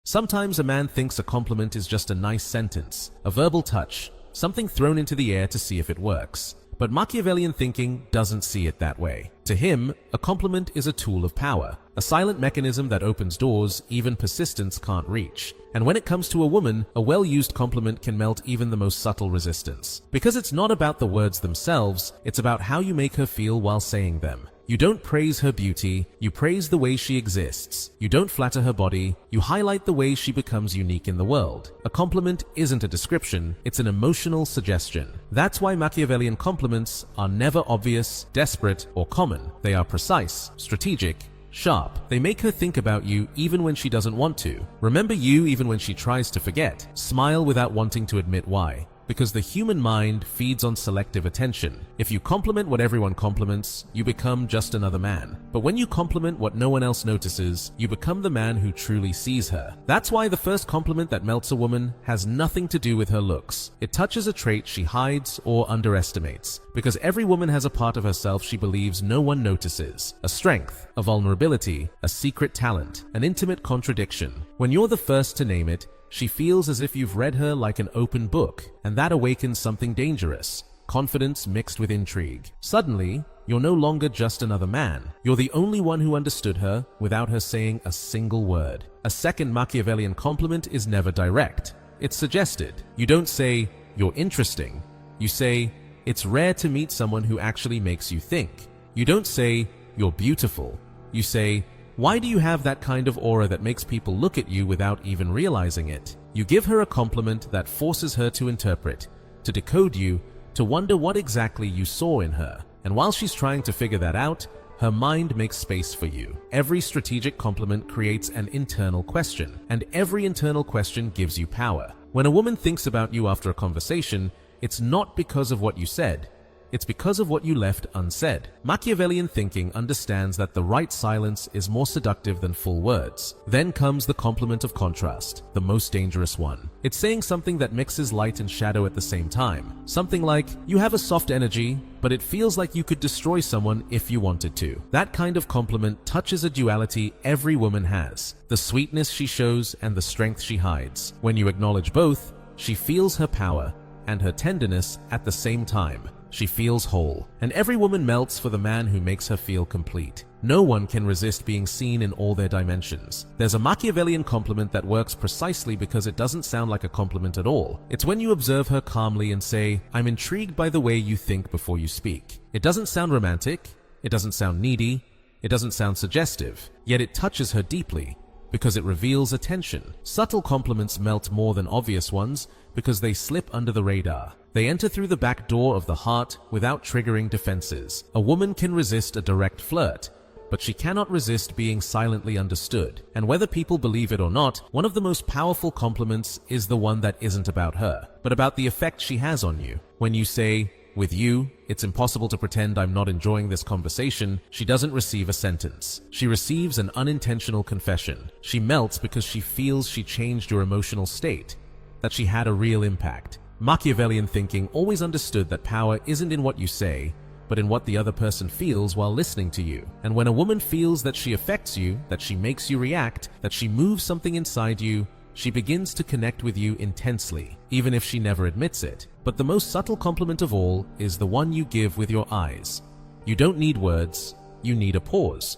Sometimes a man thinks a compliment is just a nice sentence, a verbal touch, something thrown into the air to see if it works. But Machiavellian thinking doesn't see it that way. To him, a compliment is a tool of power, a silent mechanism that opens doors even persistence can't reach. And when it comes to a woman, a well-used compliment can melt even the most subtle resistance. Because it's not about the words themselves, it's about how you make her feel while saying them. You don't praise her beauty, you praise the way she exists. You don't flatter her body, you highlight the way she becomes unique in the world. A compliment isn't a description, it's an emotional suggestion. That's why Machiavellian compliments are never obvious, desperate, or common. They are precise, strategic, sharp. They make her think about you even when she doesn't want to. Remember you even when she tries to forget. Smile without wanting to admit why. Because the human mind feeds on selective attention. If you compliment what everyone compliments, you become just another man. But when you compliment what no one else notices, you become the man who truly sees her. That's why the first compliment that melts a woman has nothing to do with her looks. It touches a trait she hides or underestimates. Because every woman has a part of herself she believes no one notices. A strength, a vulnerability, a secret talent, an intimate contradiction. When you're the first to name it, she feels as if you've read her like an open book, and that awakens something dangerous, confidence mixed with intrigue. Suddenly, you're no longer just another man. You're the only one who understood her without her saying a single word. A second Machiavellian compliment is never direct. It's suggested. You don't say, "You're interesting." You say, "It's rare to meet someone who actually makes you think." You don't say, "You're beautiful." You say, "Why do you have that kind of aura that makes people look at you without even realizing it?" You give her a compliment that forces her to interpret, to decode you, to wonder what exactly you saw in her. And while she's trying to figure that out, her mind makes space for you. Every strategic compliment creates an internal question, and every internal question gives you power. When a woman thinks about you after a conversation, it's not because of what you said. It's because of what you left unsaid. Machiavellian thinking understands that the right silence is more seductive than full words. Then comes the compliment of contrast, the most dangerous one. It's saying something that mixes light and shadow at the same time. Something like, "You have a soft energy, but it feels like you could destroy someone if you wanted to." That kind of compliment touches a duality every woman has, the sweetness she shows and the strength she hides. When you acknowledge both, she feels her power and her tenderness at the same time. She feels whole, and every woman melts for the man who makes her feel complete. No one can resist being seen in all their dimensions. There's a Machiavellian compliment that works precisely because it doesn't sound like a compliment at all. It's when you observe her calmly and say, "I'm intrigued by the way you think before you speak." It doesn't sound romantic, it doesn't sound needy, it doesn't sound suggestive, yet it touches her deeply because it reveals attention. Subtle compliments melt more than obvious ones because they slip under the radar. They enter through the back door of the heart without triggering defenses. A woman can resist a direct flirt, but she cannot resist being silently understood. And whether people believe it or not, one of the most powerful compliments is the one that isn't about her, but about the effect she has on you. When you say, "With you, it's impossible to pretend I'm not enjoying this conversation," she doesn't receive a sentence. She receives an unintentional confession. She melts because she feels she changed your emotional state, that she had a real impact. Machiavellian thinking always understood that power isn't in what you say, but in what the other person feels while listening to you. And when a woman feels that she affects you, that she makes you react, that she moves something inside you, she begins to connect with you intensely, even if she never admits it. But the most subtle compliment of all is the one you give with your eyes. You don't need words, you need a pause.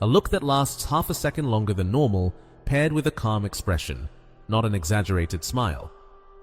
A look that lasts half a second longer than normal, paired with a calm expression, not an exaggerated smile.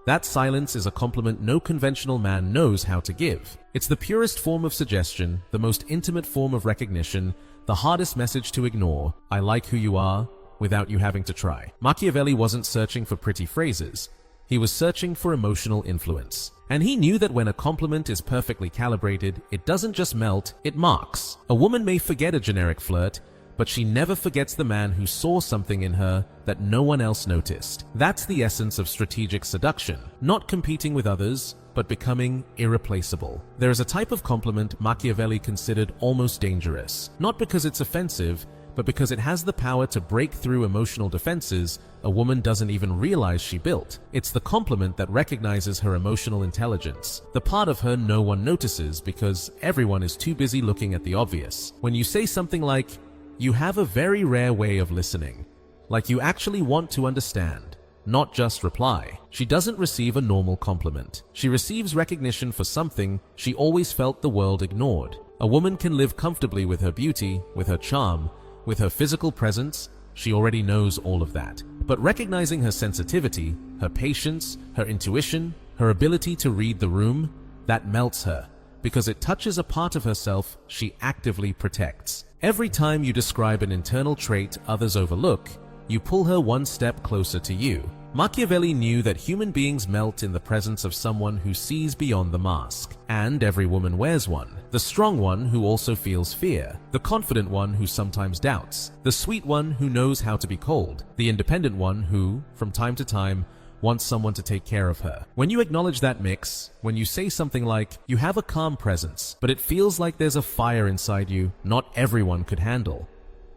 That silence is a compliment no conventional man knows how to give. It's the purest form of suggestion, the most intimate form of recognition, the hardest message to ignore. "I like who you are," without you having to try. Machiavelli wasn't searching for pretty phrases. He was searching for emotional influence. And he knew that when a compliment is perfectly calibrated, it doesn't just melt, it marks. A woman may forget a generic flirt, but she never forgets the man who saw something in her that no one else noticed. That's the essence of strategic seduction, not competing with others, but becoming irreplaceable. There is a type of compliment Machiavelli considered almost dangerous, not because it's offensive, but because it has the power to break through emotional defenses a woman doesn't even realize she built. It's the compliment that recognizes her emotional intelligence, the part of her no one notices because everyone is too busy looking at the obvious. When you say something like, "You have a very rare way of listening," like you actually want to understand, not just reply. She doesn't receive a normal compliment. She receives recognition for something she always felt the world ignored. A woman can live comfortably with her beauty, with her charm, with her physical presence. She already knows all of that. But recognizing her sensitivity, her patience, her intuition, her ability to read the room, that melts her, because it touches a part of herself she actively protects. Every time you describe an internal trait others overlook, you pull her one step closer to you. Machiavelli knew that human beings melt in the presence of someone who sees beyond the mask. And every woman wears one. The strong one who also feels fear. The confident one who sometimes doubts. The sweet one who knows how to be cold. The independent one who, from time to time, wants someone to take care of her. When you acknowledge that mix, when you say something like, "You have a calm presence, but it feels like there's a fire inside you not everyone could handle,"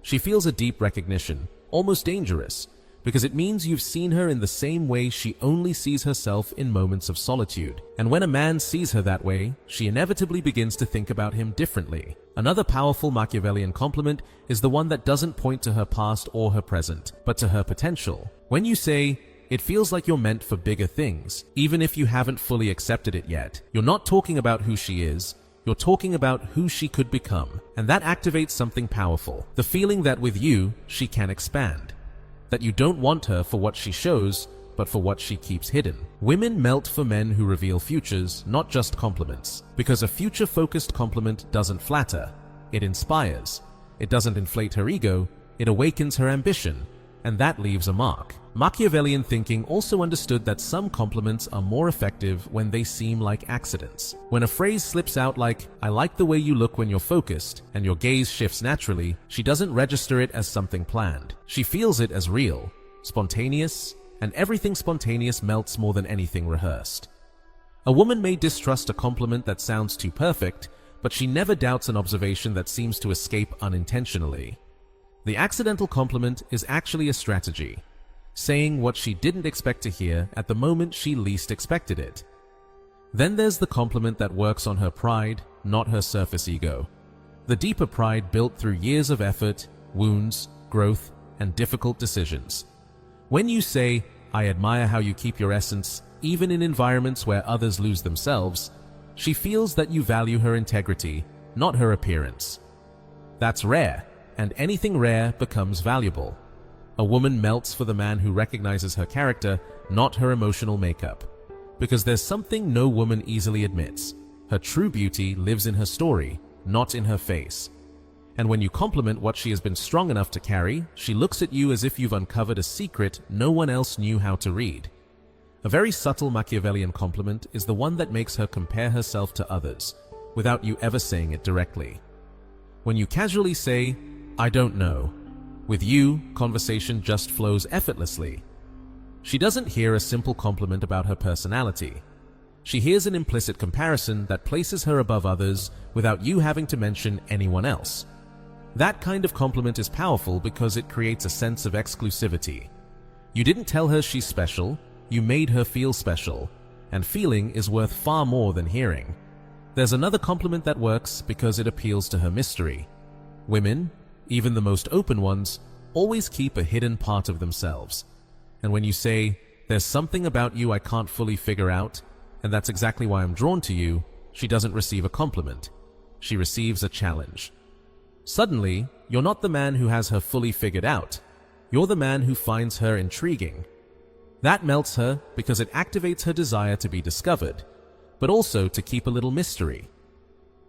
she feels a deep recognition, almost dangerous, because it means you've seen her in the same way she only sees herself in moments of solitude. And when a man sees her that way, she inevitably begins to think about him differently. Another powerful Machiavellian compliment is the one that doesn't point to her past or her present, but to her potential. When you say, "It feels like you're meant for bigger things," even if you haven't fully accepted it yet, you're not talking about who she is, you're talking about who she could become. And that activates something powerful. The feeling that with you, she can expand. That you don't want her for what she shows, but for what she keeps hidden. Women melt for men who reveal futures, not just compliments. Because a future-focused compliment doesn't flatter, it inspires. It doesn't inflate her ego, it awakens her ambition, and that leaves a mark. Machiavellian thinking also understood that some compliments are more effective when they seem like accidents. When a phrase slips out like, "I like the way you look when you're focused," and your gaze shifts naturally, she doesn't register it as something planned. She feels it as real, spontaneous, and everything spontaneous melts more than anything rehearsed. A woman may distrust a compliment that sounds too perfect, but she never doubts an observation that seems to escape unintentionally. The accidental compliment is actually a strategy, saying what she didn't expect to hear at the moment she least expected it. Then there's the compliment that works on her pride, not her surface ego. The deeper pride built through years of effort, wounds, growth, and difficult decisions. When you say, "I admire how you keep your essence, even in environments where others lose themselves," she feels that you value her integrity, not her appearance. That's rare, and anything rare becomes valuable. A woman melts for the man who recognizes her character, not her emotional makeup. Because there's something no woman easily admits. Her true beauty lives in her story, not in her face. And when you compliment what she has been strong enough to carry, she looks at you as if you've uncovered a secret no one else knew how to read. A very subtle Machiavellian compliment is the one that makes her compare herself to others, without you ever saying it directly. When you casually say, "I don't know," with you, conversation just flows effortlessly. She doesn't hear a simple compliment about her personality. She hears an implicit comparison that places her above others without you having to mention anyone else. That kind of compliment is powerful because it creates a sense of exclusivity. You didn't tell her she's special, you made her feel special, and feeling is worth far more than hearing. There's another compliment that works because it appeals to her mystery. Women, even the most open ones, always keep a hidden part of themselves. And when you say, "There's something about you I can't fully figure out, and that's exactly why I'm drawn to you," she doesn't receive a compliment. She receives a challenge. Suddenly, you're not the man who has her fully figured out. You're the man who finds her intriguing. That melts her because it activates her desire to be discovered, but also to keep a little mystery.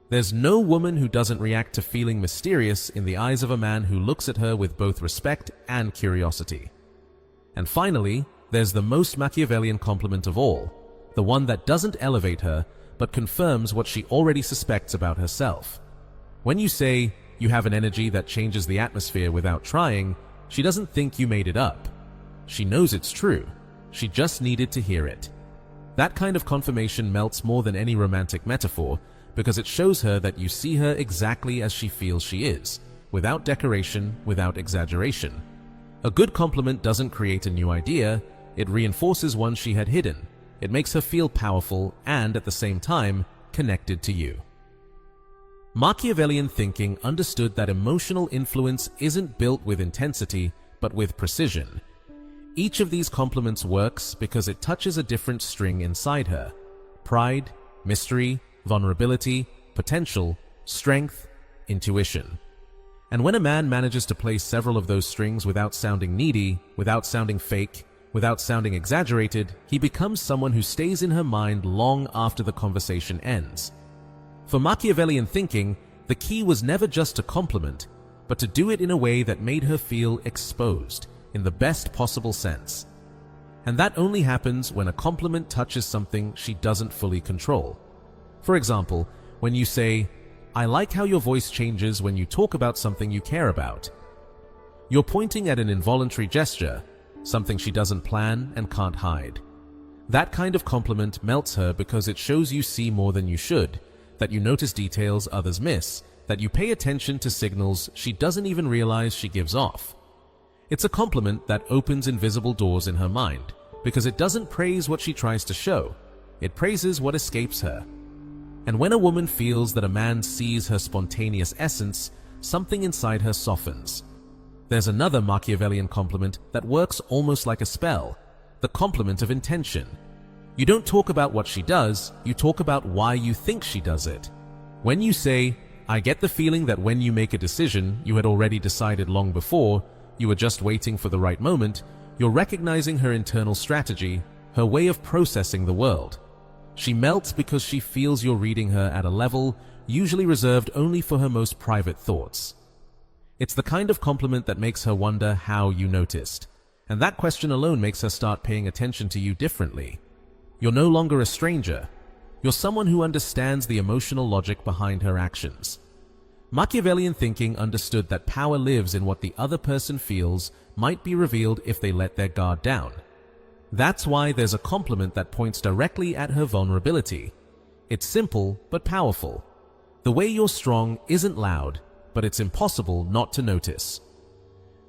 There's no woman who doesn't react to feeling mysterious in the eyes of a man who looks at her with both respect and curiosity. And finally, there's the most Machiavellian compliment of all, the one that doesn't elevate her, but confirms what she already suspects about herself. When you say, "You have an energy that changes the atmosphere without trying," she doesn't think you made it up. She knows it's true. She just needed to hear it. That kind of confirmation melts more than any romantic metaphor, because it shows her that you see her exactly as she feels she is, without decoration, without exaggeration. A good compliment doesn't create a new idea, it reinforces one she had hidden. It makes her feel powerful and, at the same time, connected to you. Machiavellian thinking understood that emotional influence isn't built with intensity, but with precision. Each of these compliments works because it touches a different string inside her: pride, mystery, vulnerability, potential, strength, intuition. And when a man manages to play several of those strings without sounding needy, without sounding fake, without sounding exaggerated, he becomes someone who stays in her mind long after the conversation ends. For Machiavellian thinking, the key was never just to compliment, but to do it in a way that made her feel exposed, in the best possible sense. And that only happens when a compliment touches something she doesn't fully control. For example, when you say, "I like how your voice changes when you talk about something you care about." You're pointing at an involuntary gesture, something she doesn't plan and can't hide. That kind of compliment melts her because it shows you see more than you should, that you notice details others miss, that you pay attention to signals she doesn't even realize she gives off. It's a compliment that opens invisible doors in her mind, because it doesn't praise what she tries to show, it praises what escapes her. And when a woman feels that a man sees her spontaneous essence, something inside her softens. There's another Machiavellian compliment that works almost like a spell: the compliment of intention. You don't talk about what she does, you talk about why you think she does it. When you say, "I get the feeling that when you make a decision, you had already decided long before, you were just waiting for the right moment," you're recognizing her internal strategy, her way of processing the world. She melts because she feels you're reading her at a level usually reserved only for her most private thoughts. It's the kind of compliment that makes her wonder how you noticed, and that question alone makes her start paying attention to you differently. You're no longer a stranger. You're someone who understands the emotional logic behind her actions. Machiavellian thinking understood that power lives in what the other person feels might be revealed if they let their guard down. That's why there's a compliment that points directly at her vulnerability. It's simple but powerful. The way you're strong isn't loud, but it's impossible not to notice.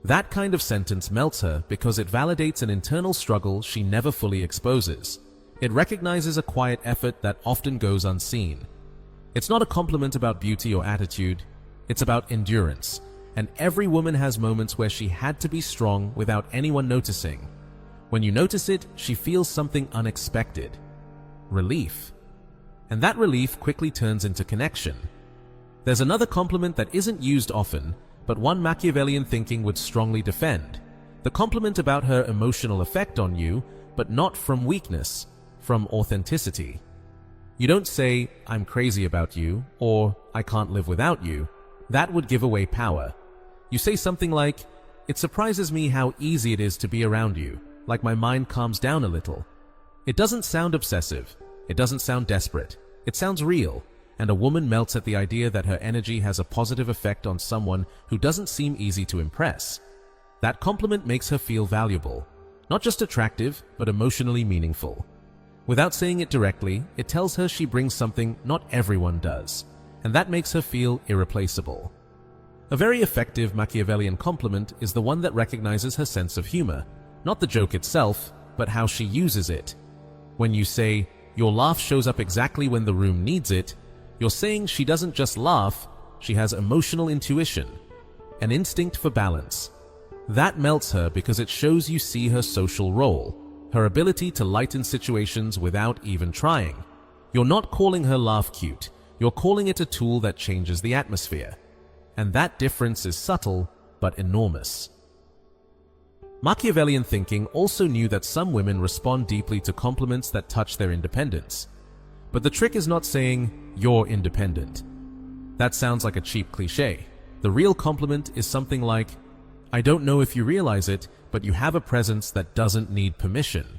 That kind of sentence melts her because it validates an internal struggle she never fully exposes. It recognizes a quiet effort that often goes unseen. It's not a compliment about beauty or attitude, it's about endurance. And every woman has moments where she had to be strong without anyone noticing. When you notice it, she feels something unexpected: relief. And that relief quickly turns into connection. There's another compliment that isn't used often, but one Machiavellian thinking would strongly defend: the compliment about her emotional effect on you, but not from weakness, from authenticity. You don't say, "I'm crazy about you," or "I can't live without you." That would give away power. You say something like, "It surprises me how easy it is to be around you, like my mind calms down a little." It doesn't sound obsessive. It doesn't sound desperate. It sounds real, and a woman melts at the idea that her energy has a positive effect on someone who doesn't seem easy to impress. That compliment makes her feel valuable, not just attractive, but emotionally meaningful. Without saying it directly, it tells her she brings something not everyone does, and that makes her feel irreplaceable. A very effective Machiavellian compliment is the one that recognizes her sense of humor, not the joke itself, but how she uses it. When you say, "Your laugh shows up exactly when the room needs it," you're saying she doesn't just laugh, she has emotional intuition, an instinct for balance. That melts her because it shows you see her social role, her ability to lighten situations without even trying. You're not calling her laugh cute, you're calling it a tool that changes the atmosphere. And that difference is subtle, but enormous. Machiavellian thinking also knew that some women respond deeply to compliments that touch their independence. But the trick is not saying, "You're independent." That sounds like a cheap cliche. The real compliment is something like, "I don't know if you realize it, but you have a presence that doesn't need permission."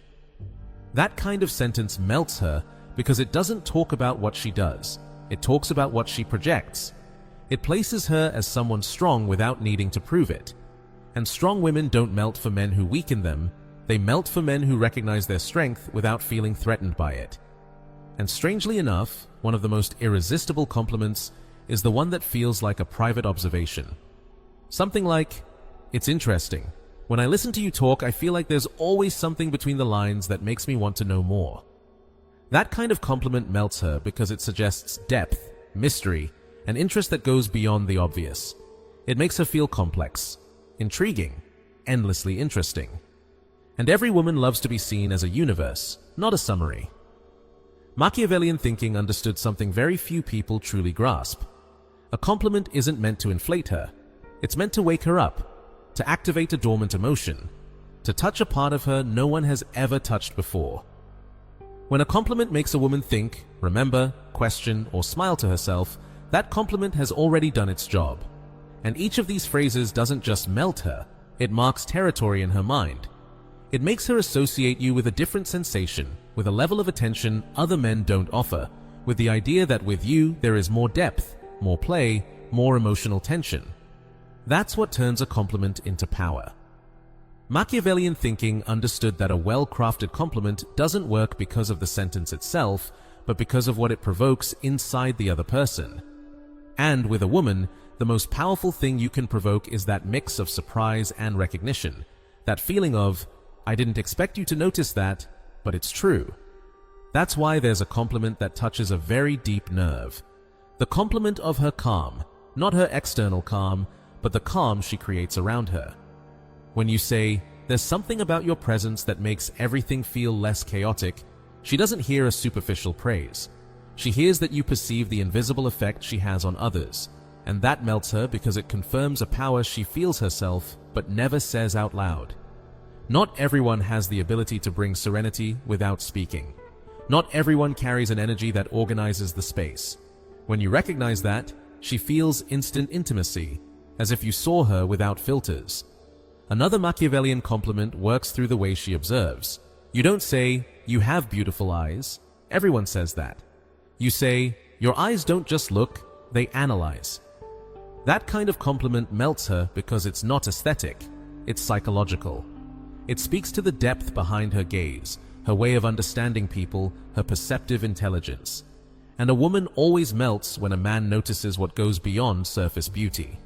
That kind of sentence melts her because it doesn't talk about what she does. It talks about what she projects. It places her as someone strong without needing to prove it. And strong women don't melt for men who weaken them, they melt for men who recognize their strength without feeling threatened by it. And strangely enough, one of the most irresistible compliments is the one that feels like a private observation. Something like, "It's interesting. When I listen to you talk, I feel like there's always something between the lines that makes me want to know more." That kind of compliment melts her because it suggests depth, mystery, an interest that goes beyond the obvious. It makes her feel complex, intriguing, endlessly interesting. And every woman loves to be seen as a universe, not a summary. Machiavellian thinking understood something very few people truly grasp. A compliment isn't meant to inflate her. It's meant to wake her up, to activate a dormant emotion, to touch a part of her no one has ever touched before. When a compliment makes a woman think, remember, question, or smile to herself, that compliment has already done its job. And each of these phrases doesn't just melt her, it marks territory in her mind. It makes her associate you with a different sensation, with a level of attention other men don't offer, with the idea that with you there is more depth, more play, more emotional tension. That's what turns a compliment into power. Machiavellian thinking understood that a well-crafted compliment doesn't work because of the sentence itself, but because of what it provokes inside the other person. And with a woman, the most powerful thing you can provoke is that mix of surprise and recognition, that feeling of, I didn't expect you to notice that, but it's true. That's why there's a compliment that touches a very deep nerve. The compliment of her calm, not her external calm, but the calm she creates around her. When you say, there's something about your presence that makes everything feel less chaotic, she doesn't hear a superficial praise. She hears that you perceive the invisible effect she has on others, and that melts her because it confirms a power she feels herself but never says out loud. Not everyone has the ability to bring serenity without speaking. Not everyone carries an energy that organizes the space. When you recognize that, she feels instant intimacy, as if you saw her without filters. Another Machiavellian compliment works through the way she observes. You don't say, you have beautiful eyes. Everyone says that. You say, your eyes don't just look, they analyze. That kind of compliment melts her because it's not aesthetic, it's psychological. It speaks to the depth behind her gaze, her way of understanding people, her perceptive intelligence. And a woman always melts when a man notices what goes beyond surface beauty.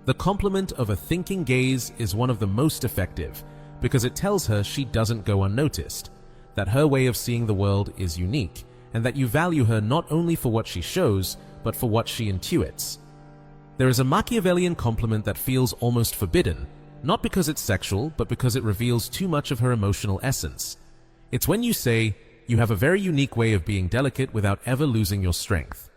The compliment of a thinking gaze is one of the most effective because it tells her she doesn't go unnoticed, that her way of seeing the world is unique, and that you value her not only for what she shows, but for what she intuits. There is a Machiavellian compliment that feels almost forbidden, not because it's sexual, but because it reveals too much of her emotional essence. It's when you say, you have a very unique way of being delicate without ever losing your strength.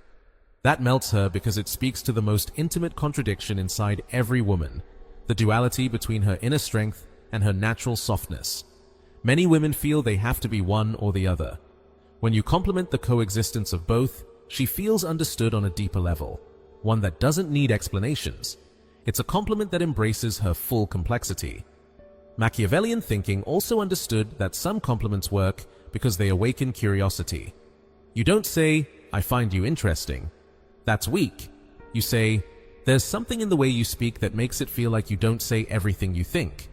That melts her because it speaks to the most intimate contradiction inside every woman, the duality between her inner strength and her natural softness. Many women feel they have to be one or the other. When you compliment the coexistence of both, she feels understood on a deeper level, one that doesn't need explanations. It's a compliment that embraces her full complexity. Machiavellian thinking also understood that some compliments work because they awaken curiosity. You don't say, I find you interesting. That's weak. You say, there's something in the way you speak that makes it feel like you don't say everything you think.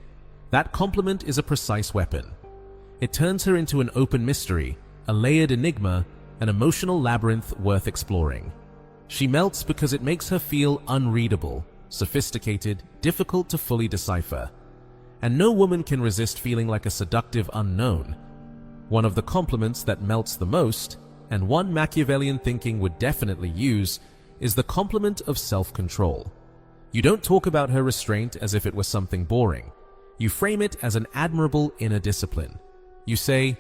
That compliment is a precise weapon. It turns her into an open mystery, a layered enigma, an emotional labyrinth worth exploring. She melts because it makes her feel unreadable, sophisticated, difficult to fully decipher. And no woman can resist feeling like a seductive unknown. One of the compliments that melts the most, and one Machiavellian thinking would definitely use, is the compliment of self-control. You don't talk about her restraint as if it was something boring. You frame it as an admirable inner discipline. You say,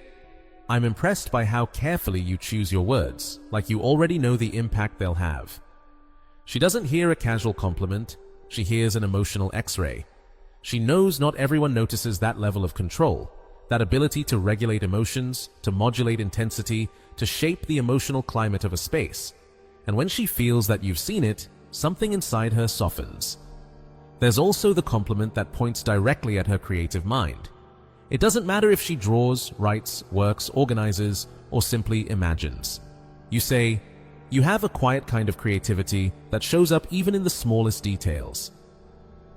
I'm impressed by how carefully you choose your words, like you already know the impact they'll have. She doesn't hear a casual compliment, she hears an emotional X-ray. She knows not everyone notices that level of control, that ability to regulate emotions, to modulate intensity, to shape the emotional climate of a space. And when she feels that you've seen it, something inside her softens. There's also the compliment that points directly at her creative mind. It doesn't matter if she draws, writes, works, organizes, or simply imagines. You say, you have a quiet kind of creativity that shows up even in the smallest details.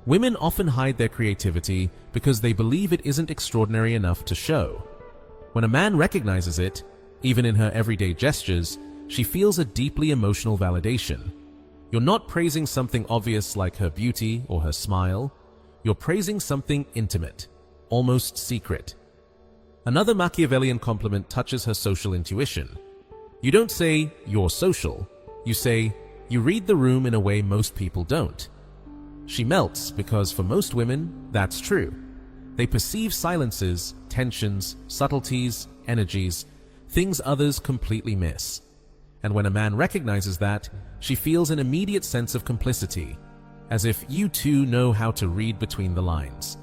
Women often hide their creativity because they believe it isn't extraordinary enough to show. When a man recognizes it, even in her everyday gestures, she feels a deeply emotional validation. You're not praising something obvious like her beauty or her smile. You're praising something intimate, almost secret. Another Machiavellian compliment touches her social intuition. You don't say, you're social. You say, you read the room in a way most people don't. She melts because for most women, that's true. They perceive silences, tensions, subtleties, energies, things others completely miss. And when a man recognizes that, she feels an immediate sense of complicity, as if you two know how to read between the lines.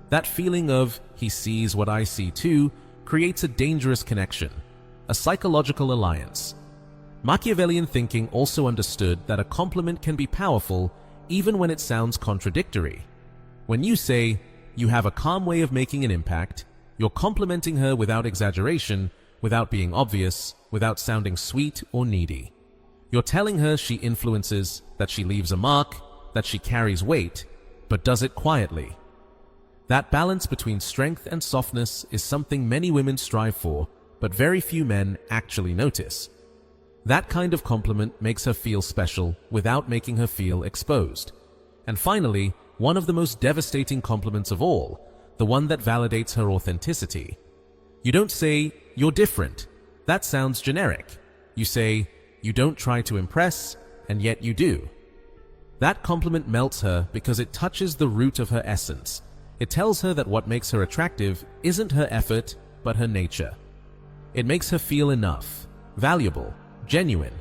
That feeling of, he sees what I see too, creates a dangerous connection, a psychological alliance. Machiavellian thinking also understood that a compliment can be powerful even when it sounds contradictory. When you say, you have a calm way of making an impact, you're complimenting her without exaggeration, without being obvious, without sounding sweet or needy. You're telling her she influences, that she leaves a mark, that she carries weight, but does it quietly. That balance between strength and softness is something many women strive for, but very few men actually notice. That kind of compliment makes her feel special without making her feel exposed. And finally, one of the most devastating compliments of all, the one that validates her authenticity. You don't say, you're different. That sounds generic. You say, you don't try to impress, and yet you do. That compliment melts her because it touches the root of her essence. It tells her that what makes her attractive isn't her effort, but her nature. It makes her feel enough, valuable, genuine.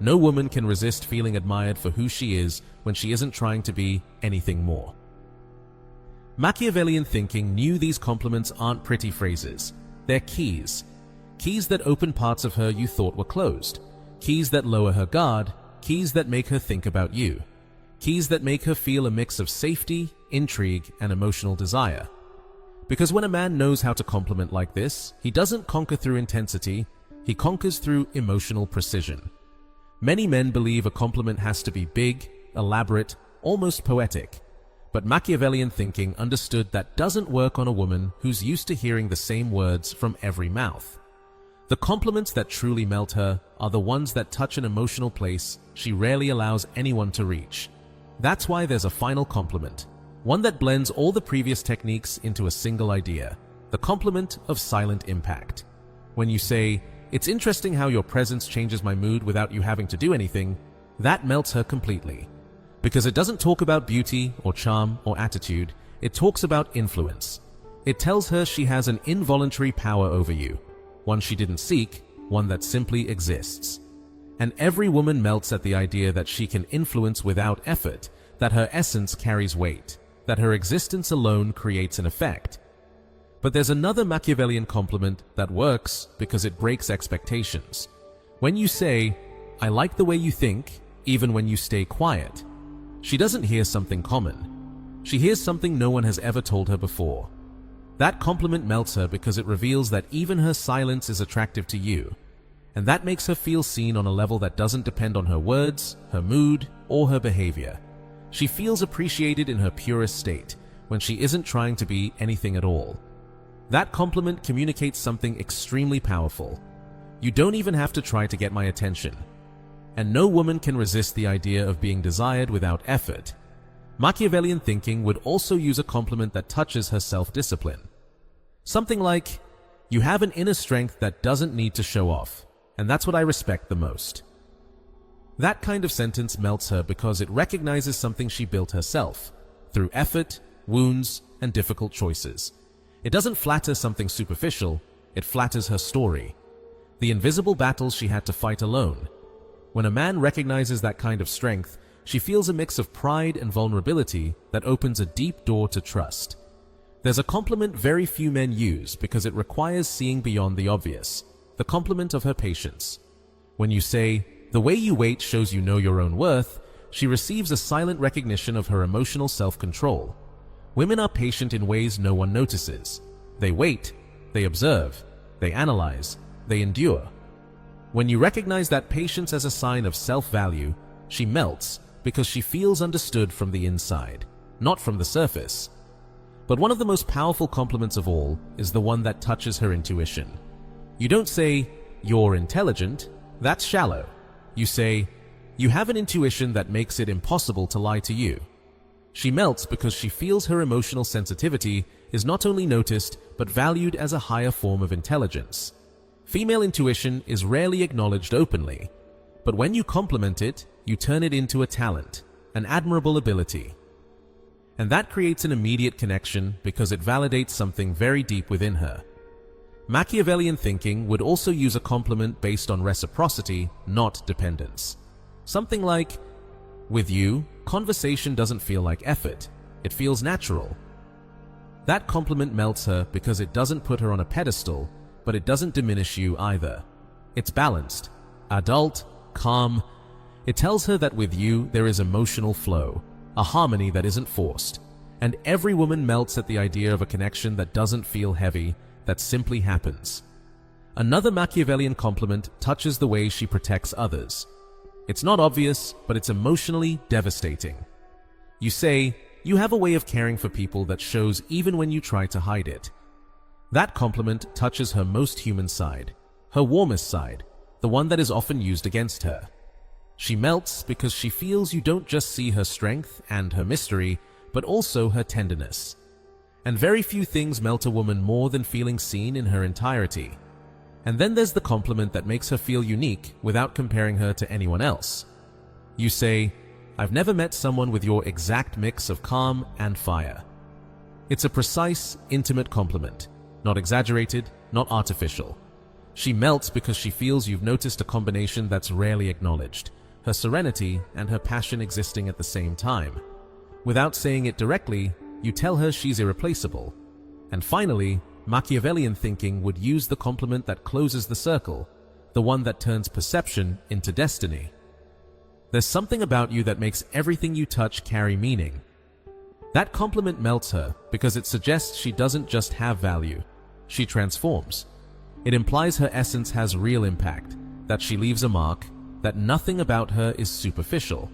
No woman can resist feeling admired for who she is when she isn't trying to be anything more. Machiavellian thinking knew these compliments aren't pretty phrases. They're keys. Keys that open parts of her you thought were closed. Keys that lower her guard. Keys that make her think about you. Keys that make her feel a mix of safety, intrigue, and emotional desire. Because when a man knows how to compliment like this, he doesn't conquer through intensity, he conquers through emotional precision. Many men believe a compliment has to be big, elaborate, almost poetic. But Machiavellian thinking understood that doesn't work on a woman who's used to hearing the same words from every mouth. The compliments that truly melt her are the ones that touch an emotional place she rarely allows anyone to reach. That's why there's a final compliment, one that blends all the previous techniques into a single idea, the compliment of silent impact. When you say, it's interesting how your presence changes my mood without you having to do anything, that melts her completely. Because it doesn't talk about beauty or charm or attitude, it talks about influence. It tells her she has an involuntary power over you, one she didn't seek, one that simply exists. And every woman melts at the idea that she can influence without effort, that her essence carries weight, that her existence alone creates an effect. But there's another Machiavellian compliment that works because it breaks expectations. When you say, I like the way you think, even when you stay quiet, she doesn't hear something common. She hears something no one has ever told her before. That compliment melts her because it reveals that even her silence is attractive to you. And that makes her feel seen on a level that doesn't depend on her words, her mood, or her behavior. She feels appreciated in her purest state, when she isn't trying to be anything at all. That compliment communicates something extremely powerful. You don't even have to try to get my attention. And no woman can resist the idea of being desired without effort. Machiavellian thinking would also use a compliment that touches her self-discipline. Something like, you have an inner strength that doesn't need to show off, and that's what I respect the most. That kind of sentence melts her because it recognizes something she built herself, through effort, wounds, and difficult choices. It doesn't flatter something superficial, it flatters her story. The invisible battles she had to fight alone. When a man recognizes that kind of strength, she feels a mix of pride and vulnerability that opens a deep door to trust. There's a compliment very few men use because it requires seeing beyond the obvious, the compliment of her patience. When you say, the way you wait shows you know your own worth, she receives a silent recognition of her emotional self-control. Women are patient in ways no one notices. They wait, they observe, they analyze, they endure. When you recognize that patience as a sign of self-value, she melts because she feels understood from the inside, not from the surface. But one of the most powerful compliments of all is the one that touches her intuition. You don't say, you're intelligent, that's shallow. You say, you have an intuition that makes it impossible to lie to you. She melts because she feels her emotional sensitivity is not only noticed, but valued as a higher form of intelligence. Female intuition is rarely acknowledged openly, but when you compliment it, you turn it into a talent, an admirable ability. and that creates an immediate connection because it validates something very deep within her. Machiavellian thinking would also use a compliment based on reciprocity, not dependence. Something like, "With you, conversation doesn't feel like effort, it feels natural." That compliment melts her because it doesn't put her on a pedestal, but it doesn't diminish you either. It's balanced, adult, calm. It tells her that with you there is emotional flow, a harmony that isn't forced, and every woman melts at the idea of a connection that doesn't feel heavy, that simply happens. Another Machiavellian compliment touches the way she protects others. It's not obvious, but it's emotionally devastating. You say, "You have a way of caring for people that shows even when you try to hide it." That compliment touches her most human side, her warmest side, the one that is often used against her. She melts because she feels you don't just see her strength and her mystery, but also her tenderness. And very few things melt a woman more than feeling seen in her entirety. And then there's the compliment that makes her feel unique without comparing her to anyone else. You say, "I've never met someone with your exact mix of calm and fire." It's a precise, intimate compliment, not exaggerated, not artificial. She melts because she feels you've noticed a combination that's rarely acknowledged, her serenity and her passion existing at the same time. Without saying it directly, you tell her she's irreplaceable. And finally, Machiavellian thinking would use the compliment that closes the circle, the one that turns perception into destiny. There's something about you that makes everything you touch carry meaning. That compliment melts her because it suggests she doesn't just have value, she transforms. It implies her essence has real impact, that she leaves a mark, that nothing about her is superficial.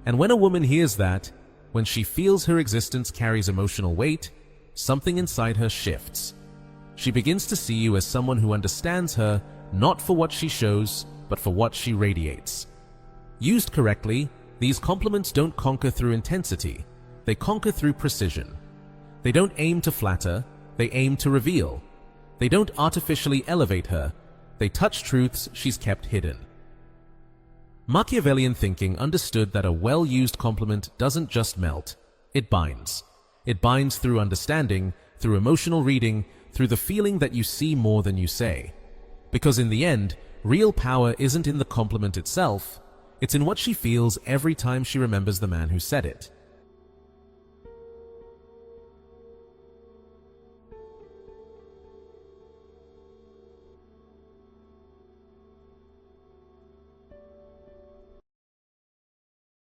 And when a woman hears that, when she feels her existence carries emotional weight, something inside her shifts. She begins to see you as someone who understands her not for what she shows, but for what she radiates. Used correctly, these compliments don't conquer through intensity, they conquer through precision. They don't aim to flatter, they aim to reveal. They don't artificially elevate her, they touch truths she's kept hidden. Machiavellian thinking understood that a well-used compliment doesn't just melt, it binds. It binds through understanding, through emotional reading, through the feeling that you see more than you say. Because in the end, real power isn't in the compliment itself, it's in what she feels every time she remembers the man who said it.